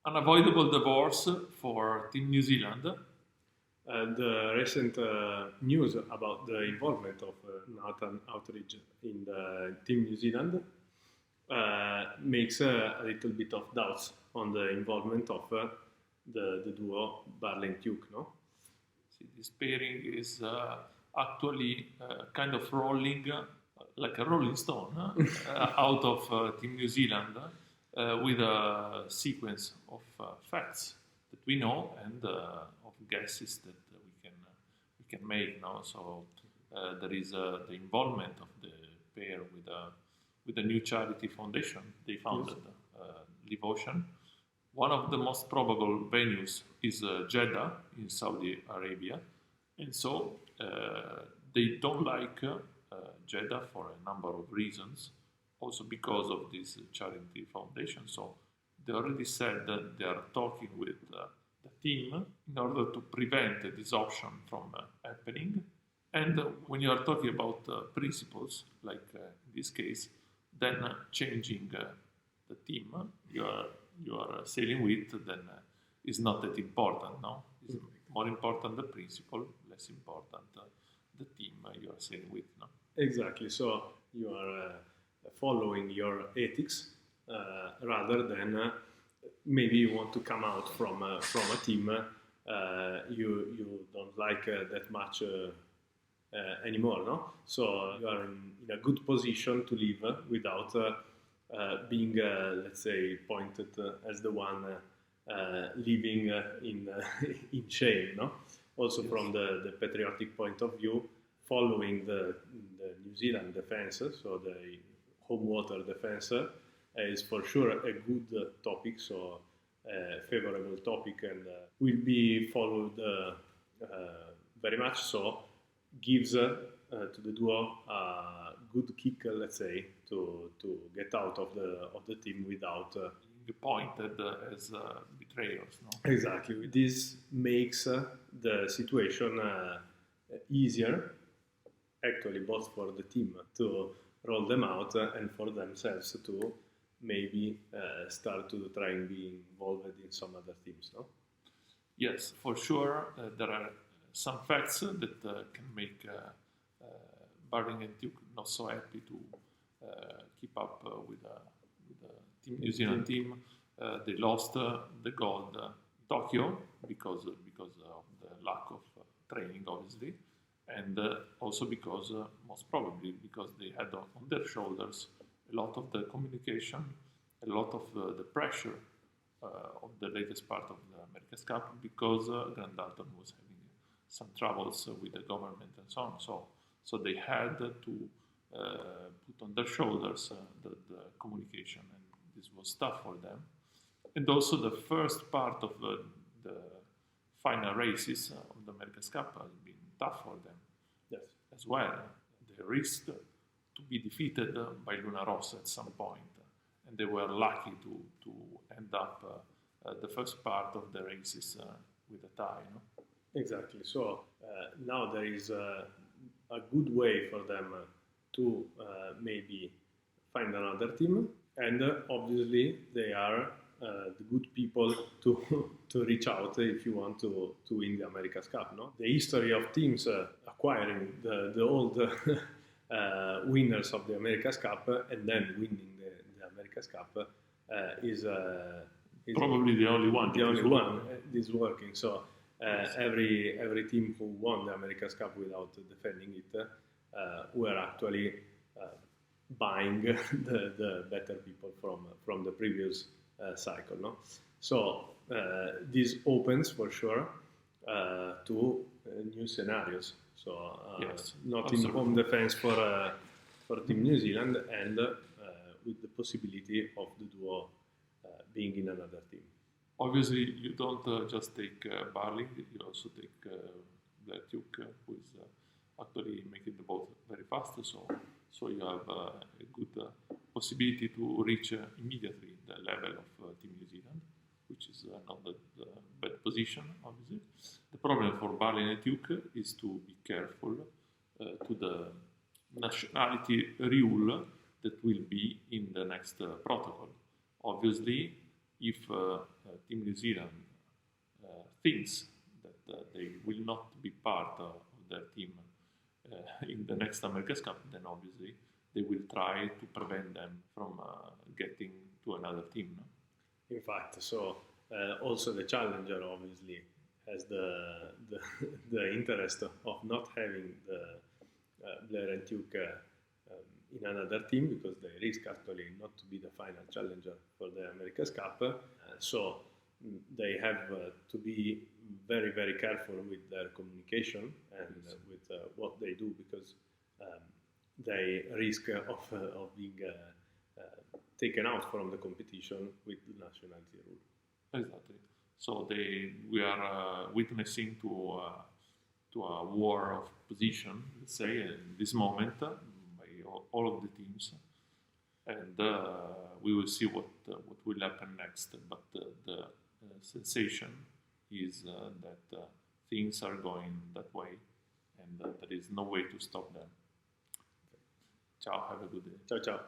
Unavoidable divorce for Team New Zealand. The recent news about the involvement of Nathan Outteridge in the Team New Zealand makes a little bit of doubts on the involvement of the duo Burling-Tuke, no? See, this pairing is actually kind of rolling like a rolling stone out of Team New Zealand with a sequence of facts that we know and of guesses that we can make now. So there is the involvement of the pair with a new charity foundation they founded, Live Ocean. One of the most probable venues is Jeddah in Saudi Arabia, and so they don't like Jeddah for a number of reasons, also because of this charity foundation. So they already said that they are talking with the team in order to prevent this option from happening. And when you are talking about principles, like in this case, then changing the team you are sailing with, then is not that important, no? It's more important the principle, less important the team you are sailing with, no? Exactly. So you are following your ethics rather than maybe you want to come out from a team you don't like that much anymore, no? So you are in a good position to leave without being, let's say, pointed as the one living in shame, no? Also, yes. From the patriotic point of view, following the New Zealand defense, so the home water defense, is for sure a good topic, so a favorable topic, and will be followed very much so. Gives to the duo a good kick, let's say, to get out of the team without being pointed as betrayers. No? Exactly. This makes the situation easier, actually, both for the team to roll them out and for themselves to maybe start to try and be involved in some other teams. No? Yes, for sure. There are some facts that can make Burling-Tuke not so happy to keep up with the Team New Zealand team. They lost the gold Tokyo because of the lack of training, obviously, and also because, most probably, because they had on their shoulders a lot of the communication, a lot of the pressure of the latest part of the America's Cup, because Grand Dalton was having some troubles with the government and so on. So they had to put on their shoulders the communication, and this was tough for them. And also the first part of the final races of the America's Cup has been tough for them, yes, as well. They risked to be defeated by Luna Rossa at some point, and they were lucky to end up the first part of the races with a tie. No? Exactly. So now there is a good way for them to maybe find another team, and obviously they are the good people to reach out if you want to win the America's Cup. No, the history of teams acquiring the old winners of the America's Cup and then winning the America's Cup is probably the only one. The only one is working. So. Every team who won the America's Cup without defending it were actually buying the better people from the previous cycle. No? So this opens for sure to new scenarios. So yes, not absolutely. In home defense for Team New Zealand, and with the possibility of the duo being in another team. Obviously, you don't just take Burling, you also take Tuke, who is actually making the boat very fast. So you have a good possibility to reach immediately the level of Team New Zealand, which is not the bad position, obviously. The problem for Burling-Tuke is to be careful to the nationality rule that will be in the next protocol. Obviously, if Team New Zealand thinks that they will not be part of their team in the next America's Cup, then obviously they will try to prevent them from getting to another team. No? In fact, so also the challenger obviously has the interest of not having the Burling-Tuke in another team, because they risk actually not to be the final challenger for the America's Cup. So they have to be very, very careful with their communication and with what they do, because they risk of being taken out from the competition with the nationality rule. Exactly. So we are witnessing to a war of position, let's say, in this moment by all of the teams, and we will see what will happen next. But the sensation is that things are going that way, and there is no way to stop them. Ciao, have a good day. Ciao, ciao.